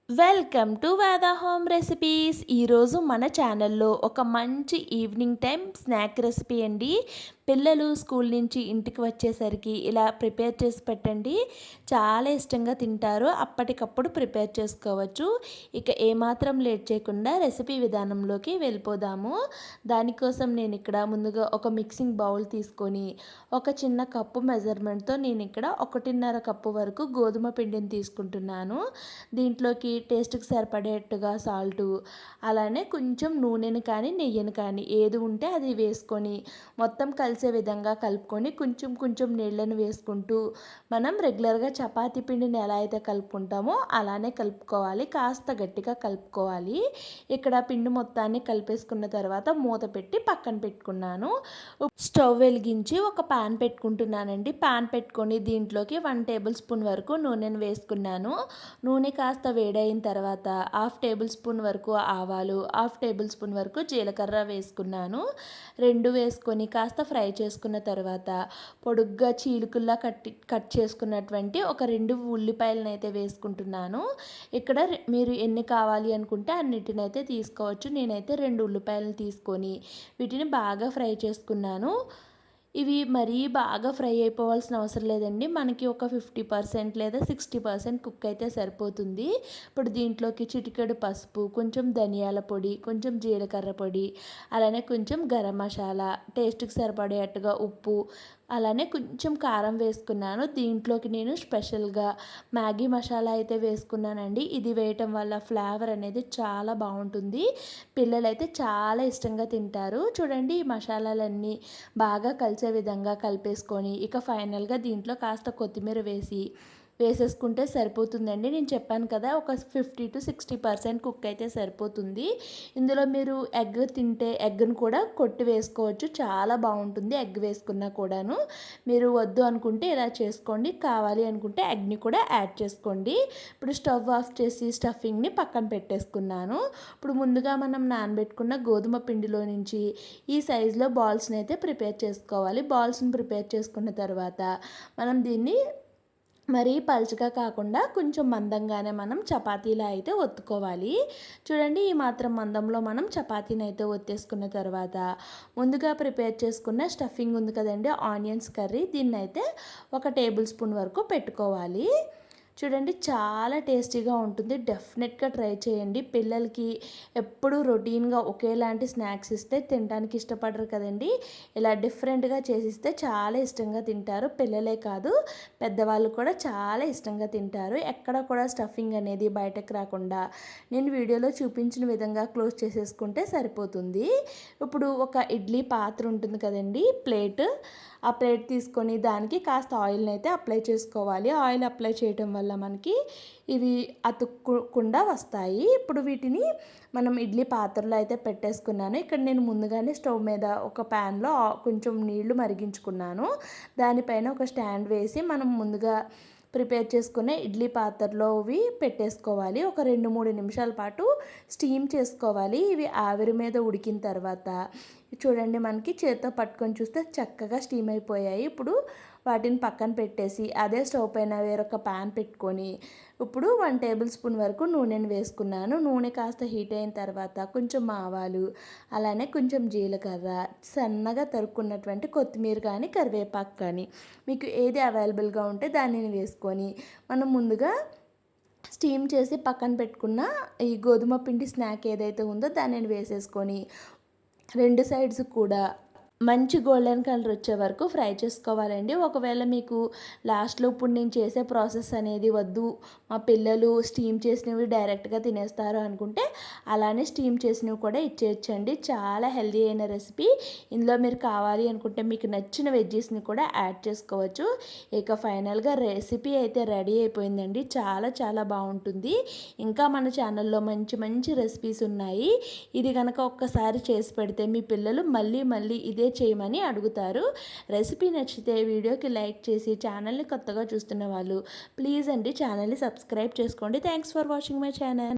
Welcome to Veda home recipes. ఈరోజు మన ఛానల్లో ఒక మంచి ఈవినింగ్ టైం స్నాక్ రెసిపీ అండి. పిల్లలు స్కూల్ నుంచి ఇంటికి వచ్చేసరికి ఇలా ప్రిపేర్ చేసి పెట్టండి, చాలా ఇష్టంగా తింటారు. అప్పటికప్పుడు ప్రిపేర్ చేసుకోవచ్చు. ఇక ఏమాత్రం లేట్ చేయకుండా రెసిపీ విధానంలోకి వెళ్ళిపోదాము. దానికోసం నేను ఇక్కడ ముందుగా ఒక మిక్సింగ్ బౌల్ తీసుకొని ఒక చిన్న కప్పు మెజర్మెంట్తో నేను ఇక్కడ 1.5 కప్పు వరకు గోధుమ పిండిని తీసుకుంటున్నాను. దీంట్లోకి టేస్ట్కి సరిపడేట్టుగా సాల్టు, అలానే కొంచెం నూనెని కానీ నెయ్యిని కానీ ఏది ఉంటే అది వేసుకొని మొత్తం కలిసే విధంగా కలుపుకొని కొంచెం కొంచెం నీళ్ళని వేసుకుంటూ మనం రెగ్యులర్గా చపాతీ పిండిని ఎలా అయితే కలుపుకుంటామో అలానే కలుపుకోవాలి. కాస్త గట్టిగా కలుపుకోవాలి. ఇక్కడ పిండి మొత్తాన్ని కలిపేసుకున్న తర్వాత మూత పెట్టి పక్కన పెట్టుకున్నాను. స్టవ్ వెలిగించి ఒక పాన్ పెట్టుకుంటున్నానండి. పాన్ పెట్టుకొని దీంట్లోకి 1 టేబుల్ స్పూన్ వరకు నూనెను వేసుకున్నాను. నూనె కాస్త వేడైన తర్వాత 1/2 టేబుల్ స్పూన్ వరకు ఆవాలు, 1/2 టేబుల్ స్పూన్ వరకు జీలకర్ర వేసుకున్నాను. రెండు వేసుకొని కాస్త ఫ్రై చేసుకున్న తర్వాత పొడుగ్గా చీలుకుల్లా కట్ చేసుకున్నటువంటి ఒక 2 ఉల్లిపాయలను అయితే వేసుకుంటున్నాను. ఇక్కడ మీరు ఎన్ని కావాలి అనుకుంటే అన్నిటినైతే తీసుకోవచ్చు. నేనైతే 2 ఉల్లిపాయలను తీసుకొని వీటిని బాగా ఫ్రై చేసుకున్నాను. ఇవి మరీ బాగా ఫ్రై అయిపోవాల్సిన అవసరం లేదండి. మనకి ఒక 50% లేదా 60% కుక్ అయితే సరిపోతుంది. ఇప్పుడు దీంట్లోకి చిటికెడు పసుపు, కొంచెం ధనియాల పొడి, కొంచెం జీలకర్ర పొడి, అలానే కొంచెం గరం మసాలా, టేస్ట్కి సరిపడేట్టుగా ఉప్పు, అలానే కొంచెం కారం వేసుకున్నాను. దీంట్లోకి నేను స్పెషల్గా మ్యాగీ మసాలా అయితే వేసుకున్నానండి. ఇది వేయటం వల్ల ఫ్లేవర్ అనేది చాలా బాగుంటుంది. పిల్లలైతే చాలా ఇష్టంగా తింటారు. చూడండి, ఈ మసాలాలన్నీ బాగా కలిసే విధంగా కలిపేసుకొని ఇక ఫైనల్గా దీంట్లో కాస్త కొత్తిమీర వేసేసుకుంటే సరిపోతుందండి. నేను చెప్పాను కదా, ఒక 50 to 60% కుక్ అయితే సరిపోతుంది. ఇందులో మీరు ఎగ్ తింటే ఎగ్ను కూడా కొట్టి వేసుకోవచ్చు, చాలా బాగుంటుంది. ఎగ్ వేసుకున్నా కూడాను మీరు వద్దు అనుకుంటే ఇలా చేసుకోండి, కావాలి అనుకుంటే ఎగ్ని కూడా యాడ్ చేసుకోండి. ఇప్పుడు స్టవ్ ఆఫ్ చేసి స్టఫింగ్ని పక్కన పెట్టేసుకున్నాను. ఇప్పుడు ముందుగా మనం నానబెట్టుకున్న గోధుమ పిండిలో నుంచి ఈ సైజులో బాల్స్ని అయితే ప్రిపేర్ చేసుకోవాలి. బాల్స్ని ప్రిపేర్ చేసుకున్న తర్వాత మనం దీన్ని మరీ పలుచగా కాకుండా కొంచెం మందంగానే మనం చపాతీలా అయితే ఒత్తుకోవాలి. చూడండి, ఈ మాత్రం మందంలో మనం చపాతీని అయితే ఒత్తేసుకున్న తర్వాత ముందుగా ప్రిపేర్ చేసుకున్న స్టఫింగ్ ఉంది కదండి, ఆనియన్స్ కర్రీ, దీన్ని అయితే 1 టేబుల్ స్పూన్ వరకు పెట్టుకోవాలి. చూడండి, చాలా టేస్టీగా ఉంటుంది. డెఫినెట్గా ట్రై చేయండి. పిల్లలకి ఎప్పుడూ రొటీన్గా ఒకేలాంటి స్నాక్స్ ఇస్తే తినడానికి ఇష్టపడరు కదండి. ఇలా డిఫరెంట్గా చేసిస్తే చాలా ఇష్టంగా తింటారు. పిల్లలే కాదు, పెద్దవాళ్ళు కూడా చాలా ఇష్టంగా తింటారు. ఎక్కడ కూడా స్టఫింగ్ అనేది బయటకు రాకుండా నేను వీడియోలో చూపించిన విధంగా క్లోజ్ చేసేసుకుంటే సరిపోతుంది. ఇప్పుడు ఒక ఇడ్లీ పాత్ర ఉంటుంది కదండి, ప్లేట్, ఆ ప్లేట్ తీసుకొని దానికి కాస్త ఆయిల్ని అయితే అప్లై చేసుకోవాలి. ఆయిల్ అప్లై చేయడం వల్ల మనకి ఇవి అతుక్కుండా వస్తాయి. ఇప్పుడు వీటిని మనం ఇడ్లీ పాత్రలో అయితే పెట్టేసుకున్నాను. ఇక్కడ నేను ముందుగానే స్టవ్ మీద ఒక ప్యాన్లో కొంచెం నీళ్లు మరిగించుకున్నాను. దానిపైన ఒక స్టాండ్ వేసి మనం ముందుగా ప్రిపేర్ చేసుకునే ఇడ్లీ పాత్రలో ఇవి పెట్టేసుకోవాలి. ఒక 2-3 నిమిషాల పాటు స్టీమ్ చేసుకోవాలి. ఇవి ఆవిరి మీద ఉడికిన తర్వాత చూడండి, మనకి చేత్తో పట్టుకొని చూస్తే చక్కగా స్టీమ్ అయిపోయాయి. ఇప్పుడు వాటిని పక్కన పెట్టేసి అదే స్టవ్ పైన వేరొక ప్యాన్ పెట్టుకొని ఇప్పుడు 1 టేబుల్ స్పూన్ వరకు నూనెను వేసుకున్నాను. నూనె కాస్త హీట్ అయిన తర్వాత కొంచెం ఆవాలు, అలానే కొంచెం జీలకర్ర, సన్నగా తరుక్కున్నటువంటి కొత్తిమీర కానీ కరివేపాకు కానీ మీకు ఏది అవైలబుల్గా ఉంటే దానిని వేసుకొని మనం ముందుగా స్టీమ్ చేసి పక్కన పెట్టుకున్న ఈ గోధుమ పిండి స్నాక్ ఏదైతే ఉందో దానిని వేసేసుకొని 2 సైడ్స్ కూడా మంచి గోల్డెన్ కలర్ వచ్చే వరకు ఫ్రై చేసుకోవాలండి. ఒకవేళ మీకు లాస్ట్లో ఇప్పుడు నేను చేసే ప్రాసెస్ అనేది వద్దు, మా పిల్లలు స్టీమ్ చేసినవి డైరెక్ట్గా తినేస్తారు అనుకుంటే అలానే స్టీమ్ చేసినవి కూడా ఇచ్చేయచ్చండి. చాలా హెల్దీ అయిన రెసిపీ. ఇందులో మీరు కావాలి అనుకుంటే మీకు నచ్చిన వెజ్జెస్ని కూడా యాడ్ చేసుకోవచ్చు. ఇక ఫైనల్గా రెసిపీ అయితే రెడీ అయిపోయిందండి. చాలా చాలా బాగుంటుంది. ఇంకా మన ఛానల్లో మంచి మంచి రెసిపీస్ ఉన్నాయి. ఇది కనుక ఒక్కసారి చేసి పెడితే మీ పిల్లలు మళ్ళీ మళ్ళీ ఇదే చేయమని అడుగుతారు. రెసిపీ నచ్చితే వీడియోకి లైక్ చేసి ఛానల్ని కొత్తగా చూస్తున్న వాళ్ళు ప్లీజ్ అండి ఛానల్ని సబ్స్క్రైబ్ చేసుకోండి. Thanks for watching my channel.